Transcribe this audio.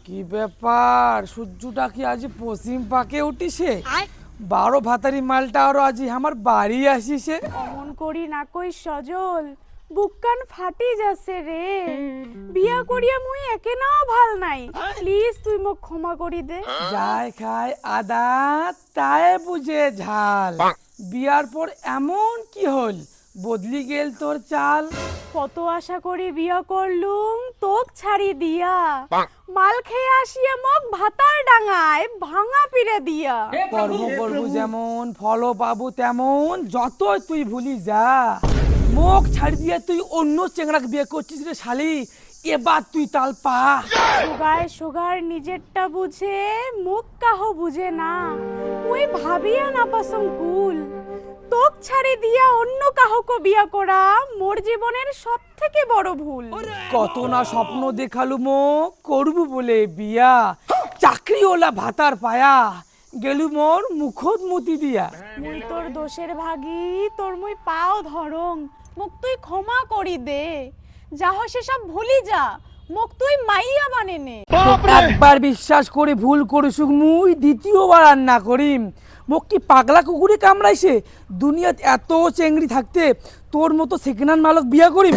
কি ব্যাপার, সূর্যটা কি আজ পশ্চিম পাকে উঠিছে? 12 ভাতারি মালটা আরো আজি আমার বাড়ি আসিছে। অমন করি না কই সজল, বুককান ফাটি যাচ্ছে রে। বিয়া করিয়া মুই একে নাও ভাল নাই, প্লিজ তুই মোক ক্ষমা করি দে। যাই খায় আদা তাই বুঝে ঝাল। বিয়ার পর এমন কি হল, বদলি গেল তোর চাল? কত আশা করি বিয়া করলুম তোক ছাড়ি দিয়া, মাল খেয়ে আসিয়া মোক ভাতার ডাঙায় ভাঙা পিড়ে দিয়া। কর্ম করবো যেমন ফল পাবো তেমন, যতই তুই ভুলি যা। মুখ ছাড়ি দিয়ে তুই অন্য চেংড়াকে বিয়ে করছিস রে শালি, এবার তুই তাল পা। সোগায় সোগার নিজেরটা বুঝে মুখ কাহ বুঝে না, মুই ভাবিয়া না পাসং কুল। তোক ছাড়ি দিয়া অন্য কাহকে বিয়া করা মোর জীবনের সব থেকে বড় ভুল। কত না স্বপ্ন দেখালু মুখ করবো বলে বিয়া, চাকরিওয়ালা ভাতার পায়া গেলু মোর মুখত মতি দিয়া। মুই তোর দোষের ভাগী, তোর মুই পাও ধরং, মোক তুই ক্ষমা করি দে। যাহ সেসব ভুলি যা, মোক তুই মাইয়া বানে নে। একবার বিশ্বাস করে ভুল করিসুক মুই দ্বিতীয়বার আর না করিম। মোক কি পাগলা কুকুরে কামড়াইছে? দুনিয়াত এত চেংড়ি থাকতে তোর মতো সেকেন্ড হ্যান্ড মালক বিয়া করিম?